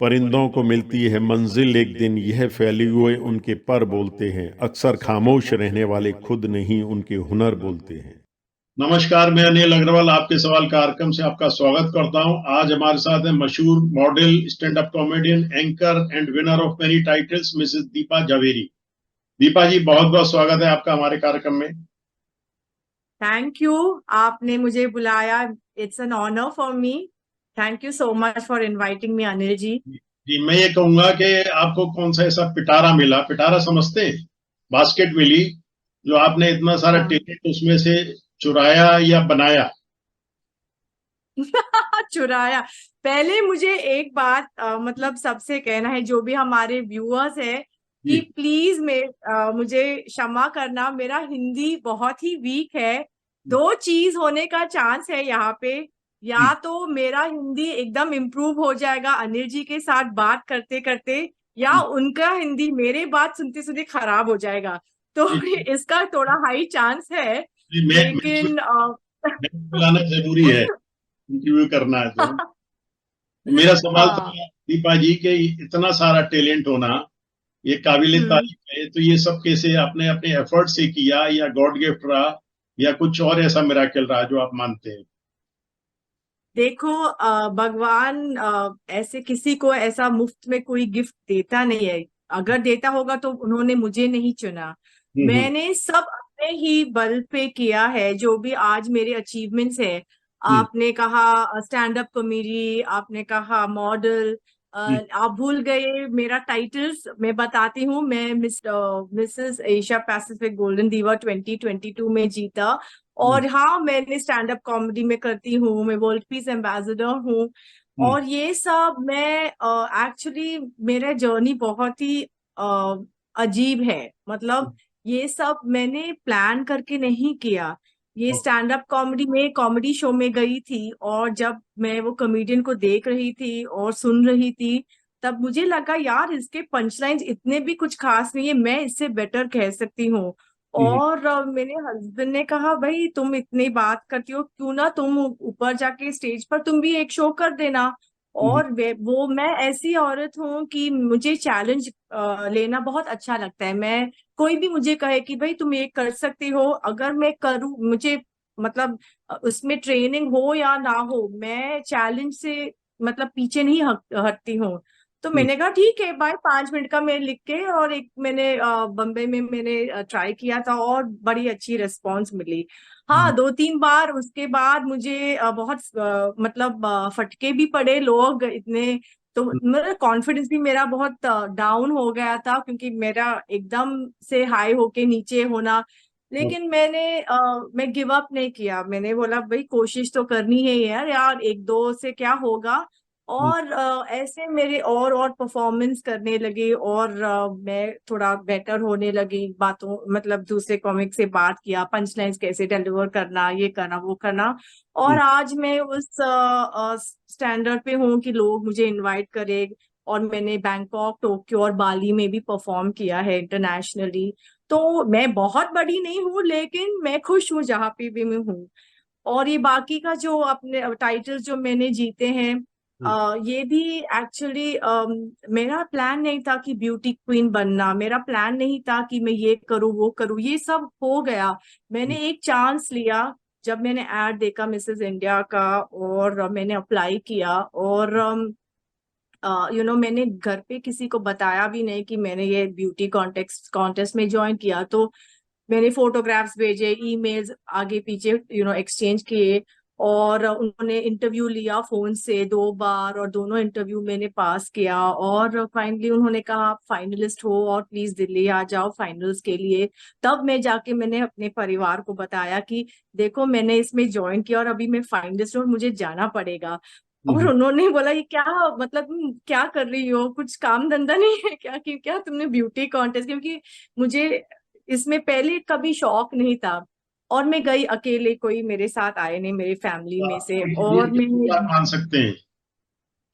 परिंदों को मिलती है मंजिल एक दिन, यह फैले हुए उनके पर बोलते हैं। अक्सर खामोश रहने वाले खुद नहीं, उनके हुनर बोलते हैं। नमस्कार, मैं अनिल अग्रवाल आपके सवाल कार्यक्रम से आपका स्वागत करता हूं। आज हमारे साथ है मशहूर model, stand up comedian, anchor and winner of many titles Mrs Deepa Jhaveri. Deepa ji, बहुत बहुत स्वागत है आपका हमारे कार्यक्रम में। Thank you. आपने मुझे बुलाया। It's an honour for me. Thank you so much for inviting me Anil ji. जी, मैं ये कहूंगा कि आपको कौन सा ऐसा पिटारा मिला, पिटारा समझते हैं, बास्केट मिली, जो आपने इतना सारा हाँ। टैलेंट उसमें से चुराया या बनाया? चुराया। पहले मुझे एक बात मतलब सबसे कहना है, जो भी हमारे व्यूअर्स है, कि जी। प्लीज मुझे क्षमा करना, मेरा हिंदी बहुत ही वीक है। दो चीज होने का चांस है यहाँ पे। या जी। तो मेरा हिंदी एकदम इम्प्रूव हो जाएगा अनिल जी के साथ बात करते करते, या जी। उनका हिंदी मेरे बात सुनते सुनते खराब हो जाएगा। तो जी। इसका थोड़ा हाई चांस है। जी, लेकिन मैं बुलाना जरूरी है, इंटरव्यू करना है तो। मेरा सवाल था हाँ। दीपा जी के, इतना सारा टैलेंट होना ये काबिले हम्म। तारीफ है, तो ये सब कैसे आपने अपने एफर्ट से किया, या गॉड गिफ्ट रहा, या कुछ और ऐसा मिराकल रहा जो आप मानते हैं? देखो, भगवान ऐसे किसी को ऐसा मुफ्त में कोई गिफ्ट देता नहीं है। अगर देता होगा तो उन्होंने मुझे नहीं चुना। हम्म। मैंने सब अपने ही बल पे किया है, जो भी आज मेरे अचीवमेंट्स है। हम्म। आपने कहा स्टैंड अप कॉमेडी, आपने कहा मॉडल। हम्म। आप भूल गए मेरा टाइटल्स। मैं बताती हूँ, मैं मिसेस एशिया पैसिफिक गोल्डन दीवा 2022 में जीता। हम्म। और हाँ, मैंने स्टैंड अप कॉमेडी में करती हूँ, मैं वर्ल्ड पीस एम्बेसडर हूँ। हम्म। और ये सब मैं एक्चुअली मेरा जर्नी बहुत ही अजीब है। मतलब ये सब मैंने प्लान करके नहीं किया। ये ओके। स्टैंड अप कॉमेडी में कॉमेडी शो में गई थी, और जब मैं वो कॉमेडियन को देख रही थी और सुन रही थी, तब मुझे लगा यार इसके पंचलाइंस इतने भी कुछ खास नहीं है, मैं इससे बेटर कह सकती हूँ। हम्म। और मेरे हस्बैंड ने कहा भाई तुम इतनी बात करती हो, क्यों ना तुम ऊपर जाके स्टेज पर तुम भी एक शो कर देना। हम्म। और वो मैं ऐसी औरत हूँ कि मुझे चैलेंज लेना बहुत अच्छा लगता है। मैं कोई भी मुझे कहे कि भाई तुम ये कर सकती हो, अगर मैं करूँ, मुझे मतलब उसमें ट्रेनिंग हो या ना हो, मैं चैलेंज से मतलब पीछे नहीं हटती हूँ। तो हम्म। मैंने कहा ठीक है भाई, 5 मिनट का मैं लिख के, और एक मैंने बम्बई में मैंने ट्राई किया था और बड़ी अच्छी रिस्पॉन्स मिली। हम्म। हाँ, 2-3 बार उसके बाद मुझे बहुत मतलब फटके भी पड़े, लोग इतने। तो मेरा कॉन्फिडेंस भी मेरा बहुत डाउन हो गया था, क्योंकि मेरा एकदम से हाई होके नीचे होना। हम्म। लेकिन मैं गिव अप नहीं किया। मैंने बोला भाई कोशिश तो करनी है यार, यार एक दो से क्या होगा। और ऐसे मेरे और परफॉर्मेंस करने लगे, और मैं थोड़ा बेटर होने लगी बातों, मतलब दूसरे कॉमिक से बात किया, पंच लाइन्स कैसे डिलीवर करना, ये करना वो करना। और हम्म। आज मैं उस स्टैंडर्ड पे हूँ कि लोग मुझे इनवाइट करे। और मैंने बैंकॉक, टोक्यो और बाली में भी परफॉर्म किया है इंटरनेशनली। तो मैं बहुत बड़ी नहीं हूँ, लेकिन मैं खुश हूँ जहाँ पे भी मैं हूँ। और ये बाकी का जो अपने टाइटल्स जो मैंने जीते हैं, हम्म। ये भी एक्चुअली मेरा प्लान नहीं था कि ब्यूटी क्वीन बनना। मेरा प्लान नहीं था कि मैं ये करूँ वो करूँ, ये सब हो गया। मैंने एक चांस लिया, जब मैंने एड देखा मिसेस इंडिया का, और मैंने अप्लाई किया। और मैंने घर पे किसी को बताया भी नहीं कि मैंने ये ब्यूटी कॉन्टेस्ट में ज्वाइन किया। तो मैंने फोटोग्राफ्स भेजे, ईमेल्स आगे पीछे एक्सचेंज किए। और उन्होंने इंटरव्यू लिया फोन से 2 बार, और दोनों इंटरव्यू मैंने पास किया। और फाइनली उन्होंने कहा आप फाइनलिस्ट हो और प्लीज दिल्ली आ जाओ फाइनल्स के लिए। तब मैं जाके मैंने अपने परिवार को बताया कि देखो मैंने इसमें ज्वाइन किया और अभी मैं फाइनलिस्ट हूँ और मुझे जाना पड़ेगा। और हम्म। उन्होंने बोला ये क्या, मतलब तुम क्या कर रही हो, कुछ काम धंधा नहीं है क्या, कि क्या तुमने ब्यूटी कॉन्टेस्ट, क्योंकि मुझे इसमें पहले कभी शौक नहीं था। और मैं गई अकेले, कोई मेरे साथ आए नहीं मेरी फैमिली में से। करियर और की मैं शुरुआत मान सकते हैं,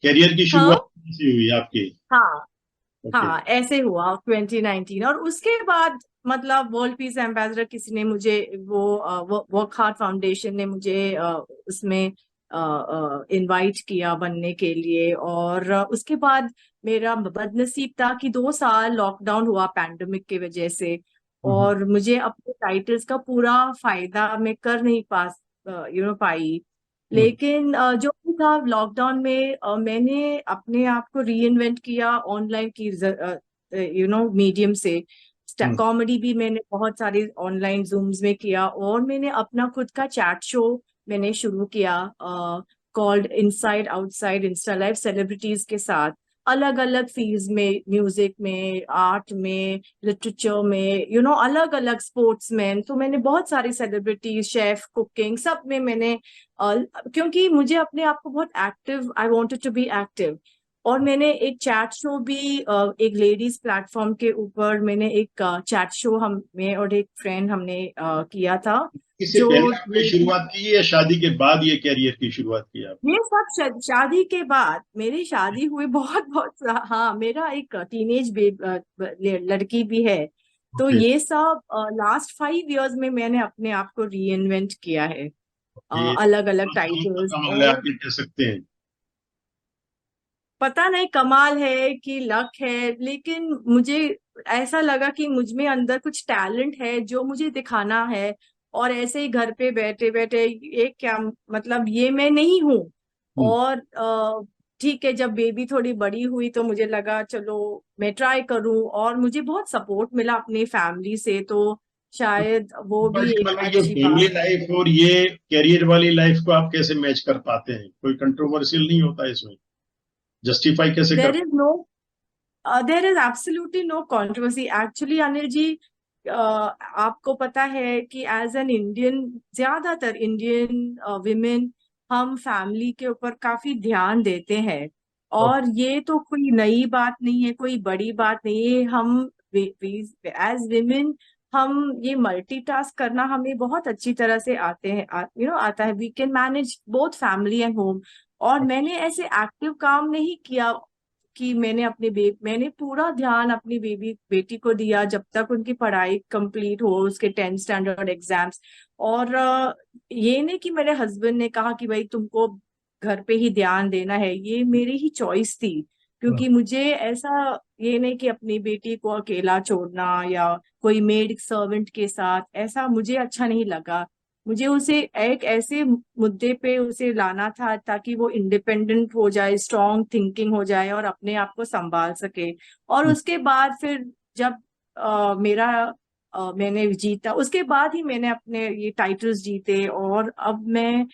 करियर की शुरुआत हाँ कैसे हुई आपकी? हाँ ओके। हाँ, ऐसे हुआ 2019। और उसके बाद मतलब वर्ल्ड पीस एम्बेसडर किसी ने मुझे वो वर्क हार्ट फाउंडेशन ने मुझे उसमें इनवाइट किया बनने के लिए। और उसके बाद मेरा बदनसीब था कि 2 साल लॉकडाउन हुआ पैंडेमिक की वजह से, और मुझे अपने टाइटल्स का पूरा फायदा मैं कर नहीं पाई। लेकिन जो भी था लॉकडाउन में, मैंने अपने आप को री इन्वेंट किया ऑनलाइन की मीडियम से। कॉमेडी भी मैंने बहुत सारी ऑनलाइन जूम्स में किया, और मैंने अपना खुद का चैट शो मैंने शुरू किया called inside outside Insta live, celebrities के साथ अलग अलग फील्ड्स में, म्यूजिक में, आर्ट में, लिटरेचर में, अलग अलग स्पोर्ट्समैन। तो मैंने बहुत सारी सेलिब्रिटीज, शेफ, कुकिंग, सब में मैंने क्योंकि मुझे अपने आप को बहुत active, I wanted to be active. और मैंने एक चैट शो भी एक लेडीज प्लेटफॉर्म के ऊपर मैंने एक चैट शो हम मैं और एक फ्रेंड हमने किया था। इससे जो पहले आपने शुरुआत की या शादी के बाद ये कैरियर की शुरुआत की आप? ये सब शादी के बाद, मेरी शादी हुई बहुत बहुत, हाँ, मेरा एक टीनेज लड़की भी है। तो ओके, ये सब लास्ट 5 इयर्स में मैंने अपने आप को री इन्वेंट किया है, ये अलग अलग कौन सा टाइटल्स। कमाल है और आप ये कह सकते हैं? पता नहीं कमाल है कि लक है, लेकिन मुझे ऐसा लगा कि मुझ में अंदर कुछ टैलेंट है जो मुझे दिखाना है। और ऐसे ही घर पे बैठे बैठे ये क्या, मतलब ये मैं नहीं हूँ। हम्म, और ठीक है, जब बेबी थोड़ी बड़ी हुई तो मुझे लगा चलो मैं ट्राई करूं, और मुझे बहुत सपोर्ट मिला अपनी फैमिली से, तो शायद वो भी बट एक मतलब ये अच्छी फैमिली बात है। लाइफ और ये कैरियर वाली लाइफ को आप कैसे मैच कर पाते हैं? कोई कंट्रोवर्शियल नहीं होता इसमें? जस्टिफाई कैसे कर? There is no there is absolutely no controversy actually, Anil ji. आपको पता है कि एज एन इंडियन, ज्यादातर इंडियन विमेन, हम फैमिली के ऊपर काफी ध्यान देते हैं। और ये तो कोई नई बात नहीं है, कोई बड़ी बात नहीं है। हम एज विमेन, हम ये मल्टीटास्क करना हमें बहुत अच्छी तरह से आते हैं, आता है। We can manage both family and home. और मैंने ऐसे एक्टिव काम नहीं किया कि मैंने पूरा ध्यान अपनी बेटी को दिया जब तक उनकी पढ़ाई कंप्लीट हो, उसके 10th स्टैंडर्ड एग्जाम्स। और ये नहीं कि मेरे हस्बैंड ने कहा कि भाई तुमको घर पे ही ध्यान देना है, ये मेरी ही चॉइस थी। क्योंकि मुझे ऐसा, ये नहीं कि अपनी बेटी को अकेला छोड़ना या कोई मेड सर्वेंट के साथ, ऐसा मुझे अच्छा नहीं लगा। मुझे उसे एक ऐसे मुद्दे पे उसे लाना था ताकि वो इंडिपेंडेंट हो जाए, स्ट्रॉन्ग थिंकिंग हो जाए, और अपने आप को संभाल सके। और उसके बाद फिर जब मैंने जीता, उसके बाद ही मैंने अपने ये टाइटल्स जीते। और अब मैं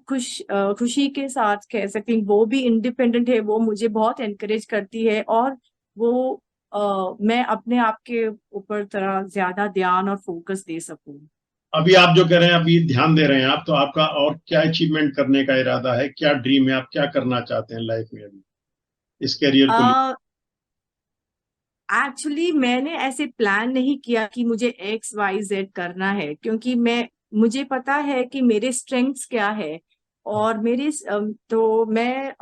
खुशी के साथ कह सकती हूँ, वो भी इंडिपेंडेंट है, वो मुझे बहुत एनकरेज करती है। और वो मैं अपने आप के ऊपर तरह ज्यादा ध्यान और फोकस दे सकूं। अभी आप जो कह रहे हैं, अभी ध्यान दे रहे हैं आप, तो आपका और क्या अचीवमेंट करने का इरादा है? क्या ड्रीम है? आप क्या करना चाहते हैं लाइफ में अभी इस करियर को लेकर? एक्चुअली मैंने ऐसे प्लान नहीं किया कि मुझे XYZ करना है, क्योंकि मुझे पता है कि मेरे स्ट्रेंथ्स क्या है। और तो मैं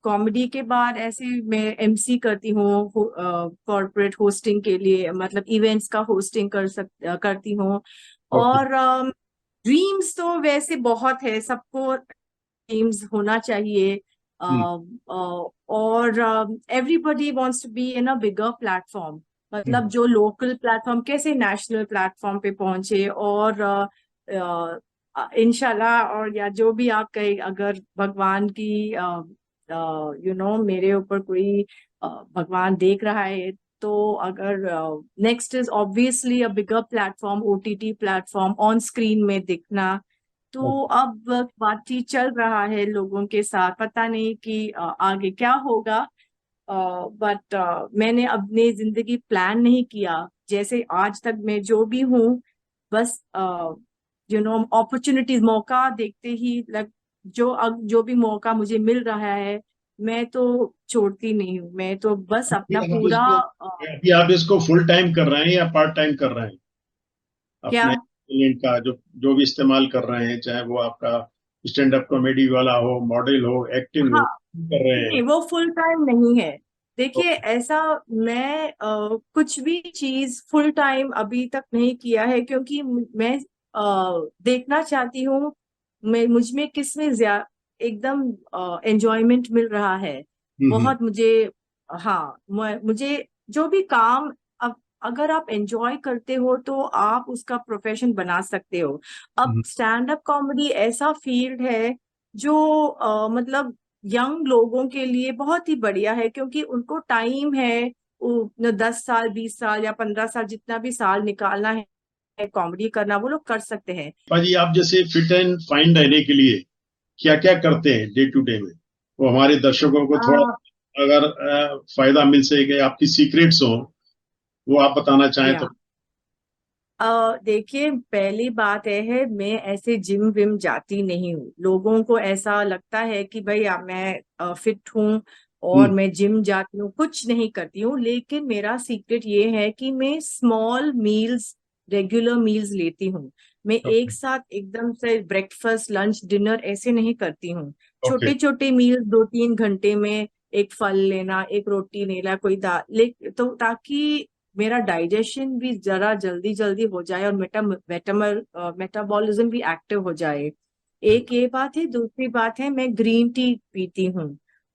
कॉमेडी के बाद ऐसे मैं MC करती हूँ कॉर्पोरेट होस्टिंग के लिए, मतलब इवेंट्स का होस्टिंग करती हूँ। ओके। और ड्रीम्स तो वैसे बहुत है, सबको ड्रीम्स होना चाहिए। और everybody wants to be in a bigger platform, मतलब जो लोकल प्लेटफॉर्म कैसे नेशनल प्लेटफॉर्म पे पहुंचे। और इंशाल्लाह, और या जो भी आप कहे, अगर भगवान की मेरे ऊपर कोई भगवान देख रहा है, तो अगर next is obviously a bigger platform, OTT platform, on screen में दिखना। तो अब बातचीत चल रहा है लोगों के साथ, पता नहीं कि आगे क्या होगा। बट मैंने अपनी जिंदगी प्लान नहीं किया, जैसे आज तक मैं जो भी हूँ, बस अपॉर्चुनिटीज, मौका देखते ही लग, जो भी मौका मुझे मिल रहा है, मैं तो छोड़ती नहीं हूँ। मैं तो बस अभी अपना आप पूरा इसको अभी आप इसको फुल टाइम कर रहे हैं या पार्ट टाइम कर रहे हैं? क्या, अपने टैलेंट का जो जो भी इस्तेमाल कर रहे हैं, चाहे वो आपका स्टैंड अप कॉमेडी वाला हो, मॉडल हो, एक्टिंग हो, हाँ, कर रहे नहीं, हैं? वो फुल टाइम नहीं है। तो देखिए, ऐसा मैं कुछ भी चीज फुल टाइम अभी तक नहीं किया है, क्योंकि मैं देखना चाहती हूँ मुझ में किस में एकदम एंजॉयमेंट मिल रहा है। बहुत मुझे, हाँ, मुझे जो भी काम, अब अगर आप एंजॉय करते हो तो आप उसका प्रोफेशन बना सकते हो। अब स्टैंड अप कॉमेडी ऐसा फील्ड है जो मतलब यंग लोगों के लिए बहुत ही बढ़िया है, क्योंकि उनको टाइम है, 10 साल 20 साल या 15 साल, जितना भी साल निकालना है कॉमेडी करना, वो लोग कर सकते हैं। भाजी, आप जैसे फिट एंड फाइन रहने के लिए क्या क्या करते हैं डे टू डे में, वो हमारे दर्शकों को थोड़ा अगर फायदा मिल सके, आपकी सीक्रेट्स हो वो आप बताना चाहें तो। देखिए, पहली बात यह है, मैं ऐसे जिम विम जाती नहीं हूँ। लोगों को ऐसा लगता है कि भाई मैं फिट हूँ और मैं जिम जाती हूँ, कुछ नहीं करती हूँ। लेकिन मेरा सीक्रेट ये है कि मैं स्मॉल मील्स, रेगुलर मील्स लेती हूँ। मैं एक साथ एकदम से ब्रेकफास्ट लंच डिनर ऐसे नहीं करती हूँ। ओके। छोटे छोटे मील्स 2-3 घंटे में, एक फल लेना, एक रोटी लेना, कोई दाल ले, तो ताकि मेरा डाइजेशन भी जरा जल्दी जल्दी हो जाए और मेटाबॉलिज्म भी एक्टिव हो जाए। एक ये बात है। दूसरी बात है, मैं ग्रीन टी पीती हूँ।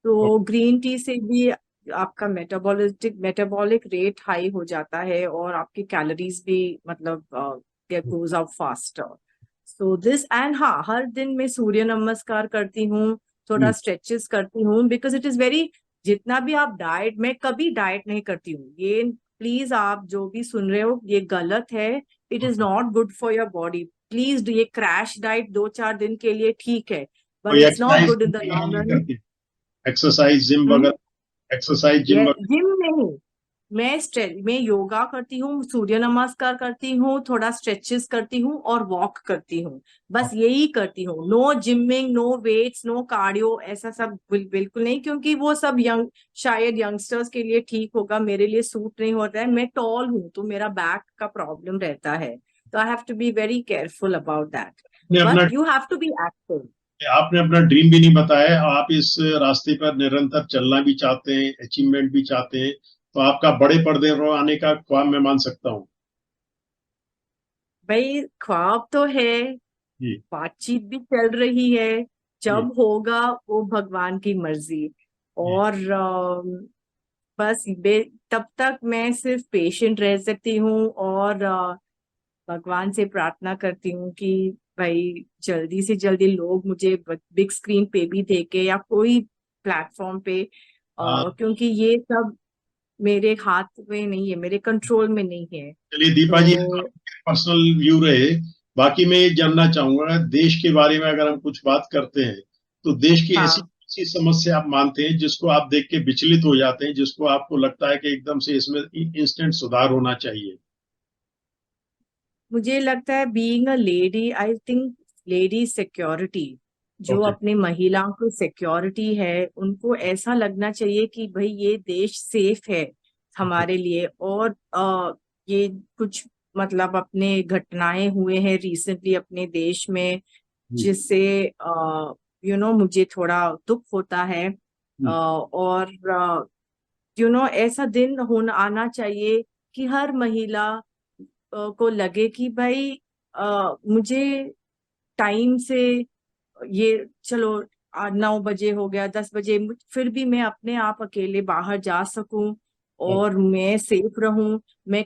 तो ग्रीन टी से भी आपका मेटाबॉलिक रेट हाई हो जाता है और आपकी कैलोरीज भी मतलब goes out faster. So this and, हाँ, हर दिन मैं सूर्य नमस्कार करती हूँ, थोड़ा स्ट्रेचेस करती हूँ, बिकॉज इट इज वेरी, जितना भी आप डाइट, मैं कभी डाइट नहीं करती हूँ। ये प्लीज, आप जो भी सुन रहे हो, ये गलत है। It is not good for your body. Please, ये क्रैश डाइट 2-4 दिन के लिए ठीक है, बट कोई it's not exercise good in the long नहीं रन। करते? एक्सरसाइज जिम वगैरह, एक्सरसाइज जिम ये वगैरह? जिम नहीं, मैं योगा करती हूँ, सूर्य नमस्कार करती हूँ, थोड़ा स्ट्रेचेस करती हूँ और वॉक करती हूँ। बस यही करती हूँ। No gymming, no weights, no cardio, ऐसा सब बिल्कुल नहीं, क्योंकि वो सब शायद यंगस्टर्स के लिए ठीक होगा, मेरे लिए सूट नहीं होता है। मैं टॉल हूँ तो मेरा बैक का प्रॉब्लम रहता है, तो I have to be very careful about that. आपने अपना but you have to be active. आपने अपना ड्रीम भी नहीं बताया। आप इस रास्ते पर निरंतर चलना भी चाहते हैं, अचीवमेंट भी चाहते हैं, तो आपका बड़े पर्दे पर आने का ख्वाब मैं मान सकता हूँ। भाई, ख्वाब तो है, जी बातचीत भी चल रही है। जी जब होगा वो भगवान की मर्जी। जी। और बस तब तक मैं सिर्फ पेशेंट रह सकती हूँ और भगवान से प्रार्थना करती हूँ कि भाई जल्दी से जल्दी लोग मुझे बिग स्क्रीन पे भी देखे या कोई प्लेटफॉर्म पे, हाँ, क्योंकि ये सब मेरे हाथ में नहीं है, मेरे कंट्रोल में नहीं है। चलिए दीपा जी, तो पर्सनल व्यू रहे। बाकी मैं ये जानना चाहूंगा, देश के बारे में अगर हम कुछ बात करते हैं तो देश की ऐसी हाँ, ऐसी समस्या आप मानते हैं जिसको आप देख के विचलित हो जाते हैं, जिसको आपको लगता है कि एकदम से इसमें इंस्टेंट सुधार होना चाहिए? मुझे लगता है, being a lady, I think lady security, जो ओके। अपने महिलाओं की सिक्योरिटी है, उनको ऐसा लगना चाहिए कि भाई ये देश सेफ है ओके। हमारे लिए। और ये कुछ मतलब अपने घटनाएं हुए हैं रिसेंटली अपने देश में, जी। जिससे मुझे थोड़ा दुख होता है। और ऐसा दिन होना आना चाहिए कि हर महिला को लगे कि भाई मुझे टाइम से, ये चलो 9 बजे हो गया, 10 बजे, फिर भी मैं अपने आप अकेले बाहर जा सकूं और मैं सेफ रहूं। मैं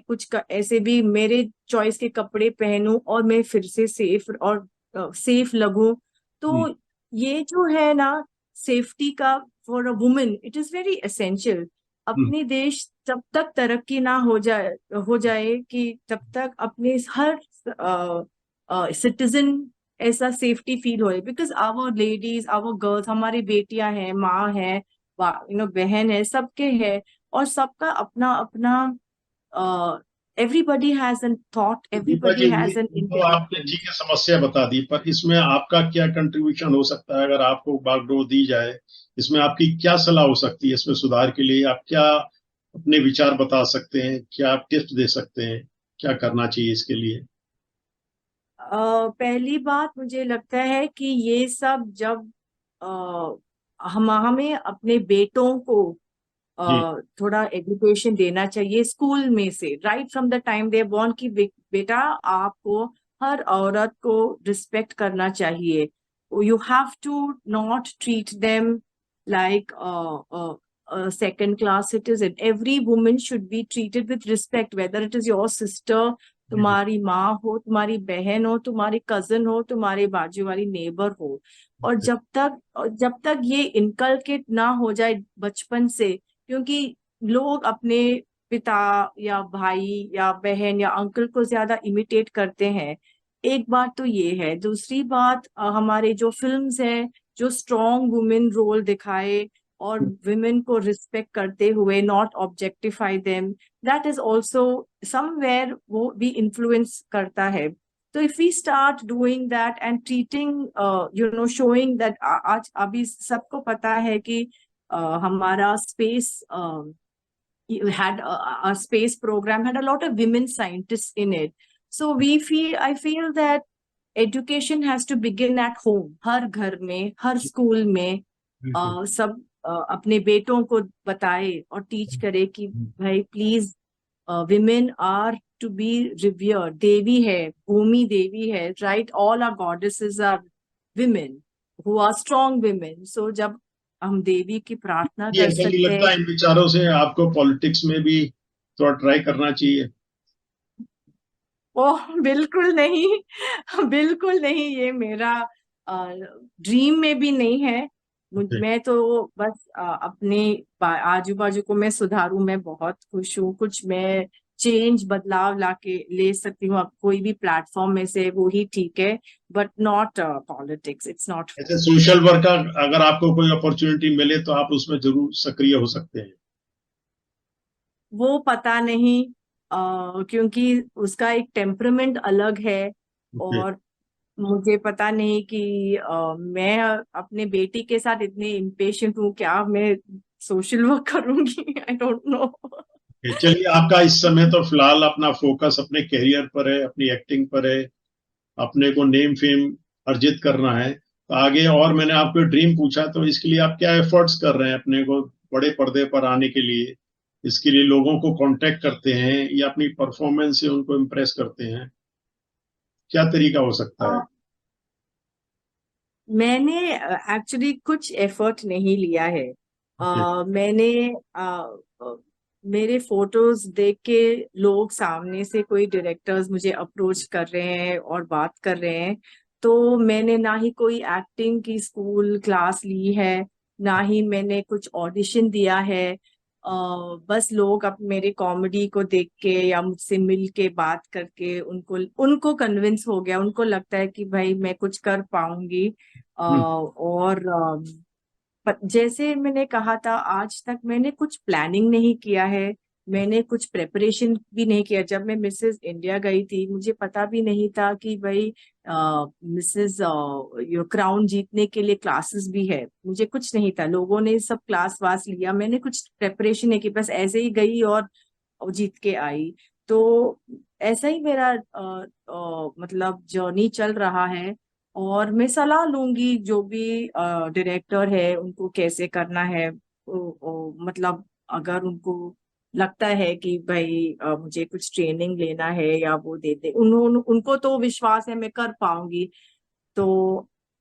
ऐसे भी मेरे चॉइस के कपड़े पहनूं और मैं फिर से सेफ और सेफ लगूं। तो ये जो है ना, सेफ्टी का, for a women it is very essential. अपने देश तब तक तरक्की ना हो जाए कि तब तक अपने हर सिटीजन ऐसा सेफ्टी फील हो, because our ladies, our girls, हमारी बेटियां हैं, माँ है, बहन है, सबके है। और सबका अपना अपना, everybody has an thought, Deepa ji, everybody has an ये तो आपने इंटेलिजेंस। ठीक है समस्या बता दी, पर इसमें आपका क्या कंट्रीब्यूशन हो सकता है? अगर आपको बागडोर दी जाए, इसमें आपकी क्या सलाह हो सकती है? इसमें सुधार के लिए आप क्या अपने विचार बता सकते हैं? क्या आप टिप्स दे सकते हैं? क्या करना चाहिए इसके लिए? पहली बात, मुझे लगता है कि ये सब जब हमें अपने बेटों को जी थोड़ा एजुकेशन देना चाहिए स्कूल में से, right from the time they born, की बेटा, आपको हर औरत को रिस्पेक्ट करना चाहिए। you have to not treat them like a second class citizen. Every woman should be treated with respect, whether it is your sister, तुम्हारी माँ हो, तुम्हारी बहन हो, तुम्हारी कजन हो, तुम्हारे बाजू वाली नेबर हो। और जब तक ये इनकलकेट ना हो जाए बचपन से, क्योंकि लोग अपने पिता या भाई या बहन या अंकल को ज्यादा इमिटेट करते हैं। एक बात तो ये है। दूसरी बात, हमारे जो फिल्म्स हैं जो स्ट्रॉन्ग वुमेन रोल दिखाए और विमेन को रिस्पेक्ट करते हुए, not objectify them, that is also somewhere वो भी इन्फ्लुएंस करता है। तो if we start doing that and treating showing that, आज अभी सबको पता है कि हमारा space had our space program had a lot of women scientists in it. So I feel that education has to begin at home. हर घर में, हर school में सब अपने बेटों को बताए और टीच करे कि भाई please, women are to be revered. देवी है, भूमि देवी है, right? All our goddesses are women who are strong women. So जब हम देवी की प्रार्थना कर ऐसा नहीं सकते लगता हैं। इन विचारों से आपको पॉलिटिक्स में भी थोड़ा ट्राई करना चाहिए? ओह बिल्कुल नहीं, बिल्कुल नहीं, ये मेरा ड्रीम में भी नहीं है। मैं तो बस अपने आजू बाजू को मैं सुधारूं, मैं बहुत खुश हूँ। कुछ मैं चेंज, बदलाव लाके ले सकती हूँ अब कोई भी प्लेटफॉर्म में से, वो ही ठीक है, but not politics, it's not. ऐसे सोशल वर्क का अगर आपको कोई अपॉर्चुनिटी मिले तो आप उसमें जरूर सक्रिय हो सकते हैं। वो पता नहीं, क्योंकि उसका एक टेम्परामेंट अलग है। और मुझे पता नहीं कि मैं अपने बेटी के साथ इतनी इम्पेशेंट हूँ, क्या मैं सोशल वर्क करूंगी, आई डोंट नो। चलिए, आपका इस समय तो फिलहाल अपना फोकस अपने कैरियर पर है, अपनी एक्टिंग पर है, अपने को नेम फेम अर्जित करना है। तो आगे, और मैंने आपको ड्रीम पूछा तो इसके लिए आप क्या एफर्ट्स कर रहे हैं अपने को बड़े पर्दे पर आने के लिए? इसके लिए लोगों को कांटेक्ट करते हैं या अपनी परफॉर्मेंस से उनको इम्प्रेस करते हैं? क्या तरीका हो सकता है? मैंने एक्चुअली कुछ एफर्ट नहीं लिया है। मैंने मेरे फोटोज देख के लोग सामने से, कोई डायरेक्टर्स मुझे अप्रोच कर रहे हैं और बात कर रहे हैं, तो मैंने ना ही कोई एक्टिंग की स्कूल क्लास ली है, ना ही मैंने कुछ ऑडिशन दिया है। बस लोग अब मेरे कॉमेडी को देख के या मुझसे मिल के बात करके उनको कन्विंस हो गया, उनको लगता है कि भाई मैं कुछ कर पाऊंगी। और जैसे मैंने कहा था, आज तक मैंने कुछ प्लानिंग नहीं किया है, मैंने कुछ प्रेपरेशन भी नहीं किया। जब मैं मिसेस इंडिया गई थी, मुझे पता भी नहीं था कि भाई मिसेस क्राउन जीतने के लिए क्लासेस भी है, मुझे कुछ नहीं था। लोगों ने सब क्लास वास लिया, मैंने कुछ प्रेपरेशन नहीं की, बस ऐसे ही गई और जीत के आई। तो ऐसा ही मेरा मतलब जर्नी चल रहा है। और मैं सलाह लूंगी जो भी डायरेक्टर है उनको कैसे करना है। मतलब अगर उनको लगता है कि भाई मुझे कुछ ट्रेनिंग लेना है या वो दे दे, उनको तो विश्वास है मैं कर पाऊंगी। तो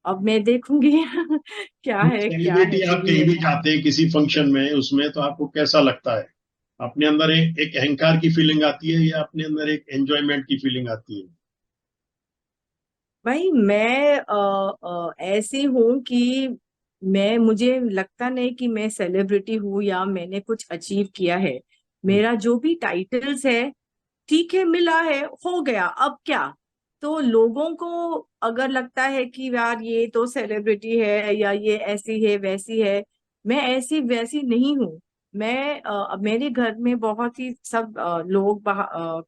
अब मैं देखूंगी क्या है सेलिब्रिटी आप जो भी कहीं है। भी जाते हैं किसी फंक्शन में, उसमें तो आपको कैसा लगता है? अपने अंदर एक अहंकार की फीलिंग आती है या अपने अंदर एक एंजॉयमेंट की फीलिंग आती है? भाई मैं ऐसी हूं कि मुझे लगता नहीं कि मैं सेलिब्रिटी हूँ या मैंने कुछ अचीव किया है। मेरा जो भी टाइटल्स है, ठीक है, मिला है, हो गया, अब क्या। तो लोगों को अगर लगता है कि यार ये तो सेलिब्रिटी है या ये ऐसी है वैसी है, मैं ऐसी वैसी नहीं हूँ। मैं मेरे घर में बहुत ही सब लोग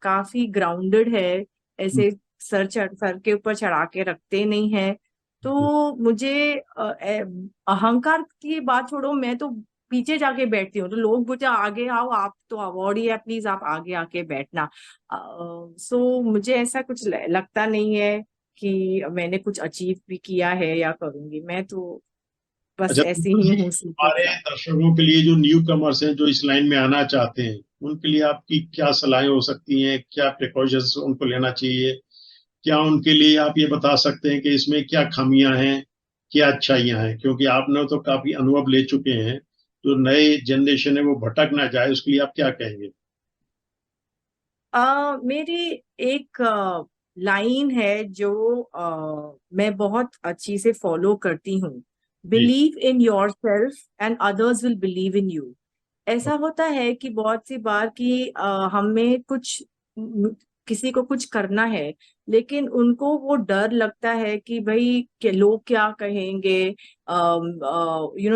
काफी ग्राउंडेड है, ऐसे सर के ऊपर चढ़ा के रखते नहीं है। तो मुझे अहंकार की बात छोड़ो, मैं तो पीछे जाके बैठती हूँ, तो लोग मुझे आगे आओ, आप तो अवार्ड ही है, प्लीज आप आगे आके बैठना। सो मुझे ऐसा कुछ लगता नहीं है कि मैंने कुछ अचीव भी किया है या करूंगी। मैं तो बस अच्छा, ऐसी ही हूँ, सीधे हमारे सा। दर्शकों के लिए जो न्यू कमर्स हैं, जो इस लाइन में आना चाहते हैं, उनके लिए आपकी क्या सलाहें हो सकती हैं? क्या प्रिकॉशंस उनको लेना चाहिए? क्या उनके लिए आप ये बता सकते हैं कि इसमें क्या खामियां हैं क्या अच्छाइयां हैं, क्योंकि आपने तो काफी अनुभव ले चुके हैं, जो नए जनरेशन है वो भटक ना जाए उसके लिए आप क्या कहेंगे? मेरी एक लाइन है जो मैं बहुत अच्छी से फॉलो करती हूँ। जी। Believe in yourself and others will believe in you. ऐसा होता है कि बहुत सी बार कि हमें कुछ किसी को कुछ करना है, लेकिन उनको वो डर लगता है कि भाई कि लोग क्या कहेंगे,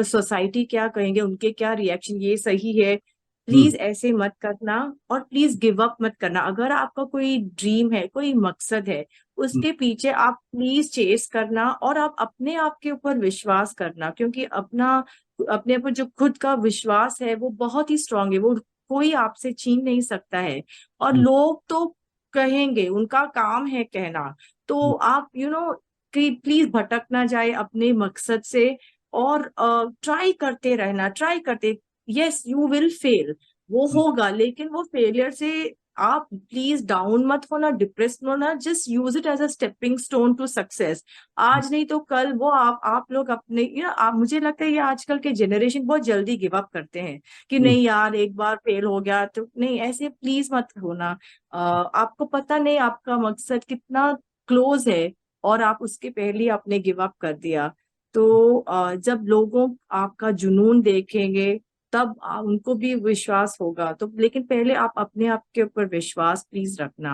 सोसाइटी क्या कहेंगे, उनके क्या रिएक्शन, ये सही है। हम्म। प्लीज ऐसे मत करना, और प्लीज गिव अप मत करना। अगर आपका कोई ड्रीम है, कोई मकसद है, हम्म। उसके पीछे आप प्लीज चेस करना, और आप अपने आप के ऊपर विश्वास करना, क्योंकि अपने ऊपर जो खुद का विश्वास है वो बहुत ही स्ट्रांग है, वो कोई आपसे छीन नहीं सकता है। और हम्म। लोग तो कहेंगे, उनका काम है कहना। तो आप कि प्लीज भटक ना जाए अपने मकसद से, और ट्राई करते रहना, ट्राई करते। यस, यू विल फेल, वो हम्म। होगा, लेकिन वो फेलियर से आप प्लीज डाउन मत होना, डिप्रेस मत होना। Just use it as a stepping stone to success. आज नहीं तो कल वो आप लोग अपने आप, मुझे लगता है ये आजकल के जनरेशन बहुत जल्दी गिव अप करते हैं कि हम्म। नहीं यार, एक बार फेल हो गया तो नहीं, ऐसे प्लीज मत होना। आपको पता नहीं आपका मकसद कितना क्लोज है, और आप उसके पहले ही आपने गिव अप कर दिया। तो जब लोगों आपका जुनून देखेंगे, तब उनको भी विश्वास होगा। तो लेकिन पहले आप अपने आप के ऊपर विश्वास प्लीज रखना।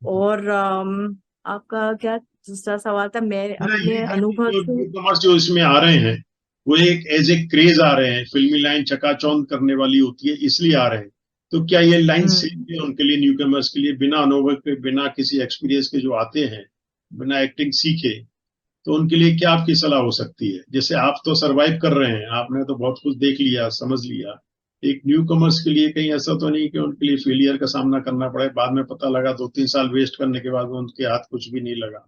और आपका क्या दूसरा सवाल था? मैं मेरा अपने ये है कि अनुभव जो से। न्यू कमर्स जो इसमें आ रहे हैं, वो एक एज ए क्रेज आ रहे हैं, फिल्मी लाइन चकाचौंध करने वाली होती है इसलिए आ रहे हैं। तो क्या ये लाइन हम्म। सेफ है उनके लिए, न्यू कमर्स के लिए, बिना अनुभव के, बिना किसी एक्सपीरियंस के जो आते हैं, बिना एक्टिंग सीखे, तो उनके लिए क्या आपकी सलाह हो सकती है? जैसे आप तो सरवाइव कर रहे हैं, आपने तो बहुत कुछ देख लिया, समझ लिया। एक न्यू कमर्स के लिए कहीं ऐसा तो नहीं कि उनके लिए फेलियर का सामना करना पड़े, बाद में पता लगा 2-3 साल वेस्ट करने के बाद उनके हाथ कुछ भी नहीं लगा?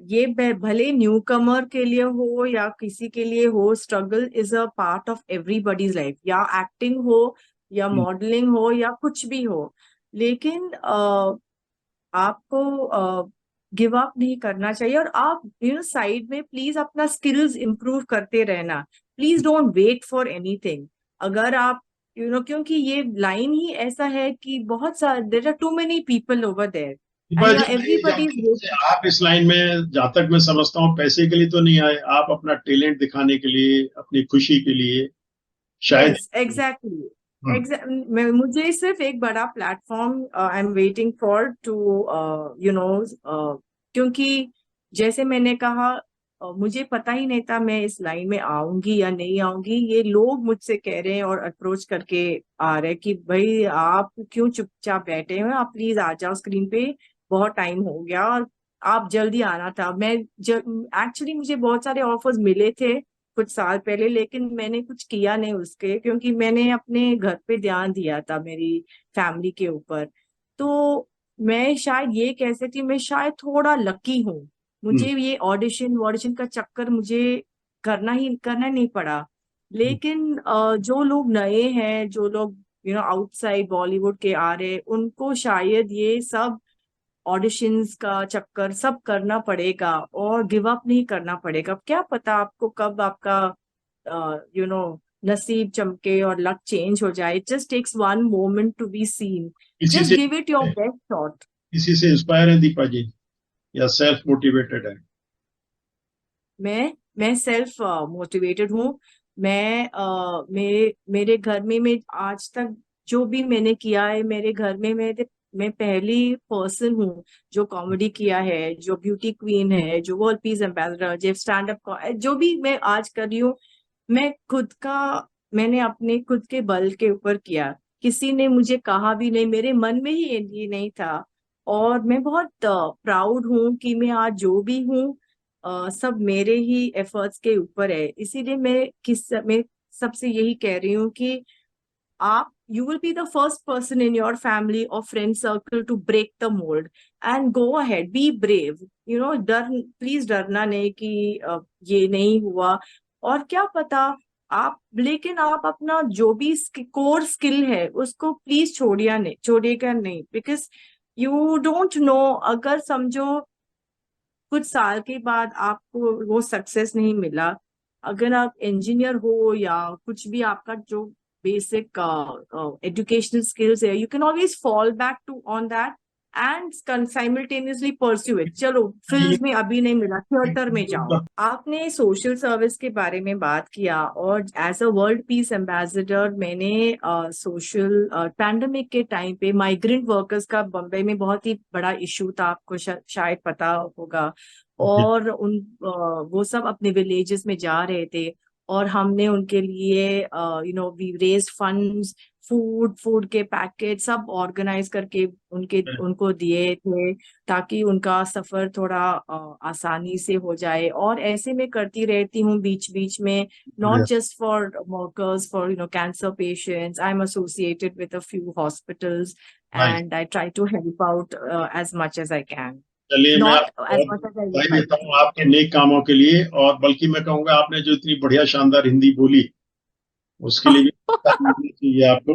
ये भले न्यू कमर के लिए हो या किसी के लिए हो, struggle is a part of everybody's life. या एक्टिंग हो, या हम्म। मॉडलिंग हो, या कुछ भी हो। लेकिन आपको गिव अप नहीं करना चाहिए, और आप साइड में प्लीज अपना स्किल्स इंप्रूव करते रहना। Please don't wait for anything. अगर आप क्योंकि ये लाइन ही ऐसा है कि बहुत सारे, there are too many people over there, Deepa and ji, या मैं ये एवरीबॉडी जानता हूँ, जैसे आप इस लाइन में, जहां तक मैं समझता हूँ, पैसे के लिए तो नहीं आए, आप अपना टैलेंट दिखाने के लिए, अपनी खुशी के लिए शायद। Yes, exactly. हम्म। मुझे सिर्फ एक बड़ा platform I am waiting for to you know क्योंकि जैसे मैंने कहा, मुझे पता ही नहीं था मैं इस लाइन में आऊंगी या नहीं आऊंगी। ये लोग मुझसे कह रहे हैं और अप्रोच करके आ रहे हैं कि भाई आप क्यों चुपचाप बैठे हो, आप प्लीज आ जाओ स्क्रीन पे, बहुत टाइम हो गया, और आप जल्दी आना था। मैं एक्चुअली मुझे बहुत सारे ऑफर्स मिले थे कुछ साल पहले, लेकिन मैंने कुछ किया नहीं उसके, क्योंकि मैंने अपने घर पे ध्यान दिया था, मेरी फैमिली के ऊपर। तो मैं शायद ये कह सकती हूँ, मैं शायद थोड़ा लकी हूँ। हम्म। मुझे ये ऑडिशन वॉडिशन का चक्कर मुझे करना नहीं पड़ा। हम्म। लेकिन जो लोग नए हैं, जो लोग आउटसाइड बॉलीवुड के आ रहे हैं, उनको शायद ये सब ऑडिशंस का चक्कर सब करना पड़ेगा, और गिव अप नहीं करना पड़ेगा। क्या पता आपको कब आपका नसीब चमके और लक चेंज हो जाए। Just takes one moment to be seen. किसी जस्ट से give it your best shot. किसी से इंस्पायर है दीपा जी, या सेल्फ मोटिवेटेड है? मैं सेल्फ मोटिवेटेड हूँ। मेरे घर में, मैं आज तक जो भी मैंने किया है, मेरे घर में मैं पहली पर्सन हूँ जो कॉमेडी किया है, जो ब्यूटी क्वीन है, जो वर्ल्ड पीस एम्बेसडर, जो स्टैंड अप, जो भी मैं आज कर रही हूँ, मैं मैंने अपने खुद के बल के ऊपर किया। किसी ने मुझे कहा भी नहीं, मेरे मन में ही ये नहीं था। और मैं बहुत प्राउड हूँ कि मैं आज जो भी हूँ, सब मेरे ही एफर्ट्स के ऊपर है। इसीलिए मैं सबसे यही कह रही हूँ कि आप you will be the first person in your family और friend circle to break the mould, and go ahead, be brave. डर, प्लीज डरना नहीं कि ये नहीं हुआ। और क्या पता आप, लेकिन आप अपना जो भी कोर स्किल है उसको प्लीज छोड़िएगा नहीं, बिकॉज यू डोंट नो। अगर समझो कुछ साल के बाद आपको वो सक्सेस नहीं मिला, अगर आप इंजीनियर हो या कुछ भी, आपका जो बेसिक एजुकेशनल स्किल्स है, you can always fall back to on that and simultaneously pursue it. चलो फिल्म में अभी नहीं मिला, थिएटर में जाओ। आपने सोशल सर्विस के बारे में बात किया, और as a world peace ambassador मैंने सोशल पैंडेमिक के टाइम पे माइग्रेंट वर्कर्स का बम्बई में बहुत ही बड़ा इशू था, आपको शायद पता होगा। और वो सब अपने विलेजेस में जा रहे थे, और हमने उनके लिए वी रेज फंड्स, फूड के पैकेट सब ऑर्गेनाइज करके उनको दिए थे, ताकि उनका सफर थोड़ा आसानी से हो जाए। और ऐसे में करती रहती हूँ बीच बीच में, not just for workers, for cancer patients. I am associated with a few hospitals and I try to help out as much as I can. चलिए, मैं नॉट एज आपको मच एज आई बधाई वुड देता हूँ आपके नेक कामों के लिए, और बल्कि मैं कहूँगा आपने जो इतनी बढ़िया शानदार हिंदी बोली उसके लिए भी मिलना चाहिए आपको।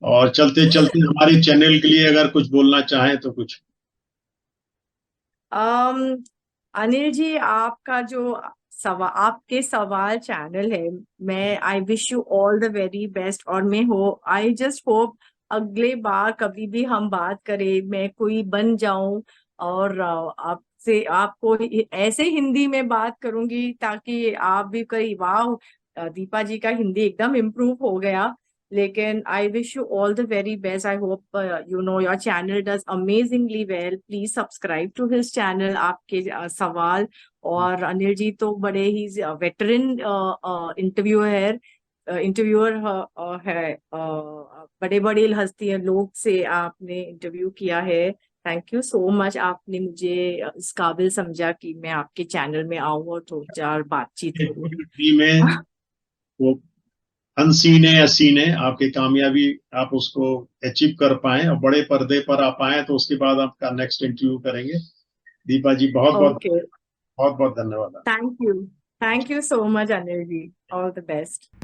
और चलते चलते हमारे चैनल के लिए अगर कुछ बोलना चाहें तो कुछ। अनिल जी, आपका जो आपके सवाल चैनल है, मैं आई wish you all the very best. और मैं आई जस्ट होप अगले बार कभी भी हम बात करें, मैं कोई बन जाऊं और आपसे आपको ऐसे हिंदी में बात करूंगी, ताकि आप भी कहीं वाह, दीपा जी का हिंदी एकदम इम्प्रूव हो गया। लेकिन I wish you all the very best. I hope your channel does amazingly well. Please subscribe to his channel. आपके सवाल, और अनिल जी तो बड़े ही वेटरन इंटरव्यूअर है, बड़े बड़े हस्तियां लोग से आपने इंटरव्यू किया है। थैंक यू सो मच, आपने मुझे इस काबिल समझा कि मैं आपके चैनल में आऊं और थोड़ी चार बातचीत करूं। टीवी में वो अनसीन है या सीन है, आपकी कामयाबी आप उसको अचीव कर पाए और बड़े पर्दे पर आप आए, तो उसके बाद आपका नेक्स्ट इंटरव्यू करेंगे। दीपा जी, बहुत बहुत ओके, बहुत बहुत धन्यवाद। Thank you so much Anil ji, all the best.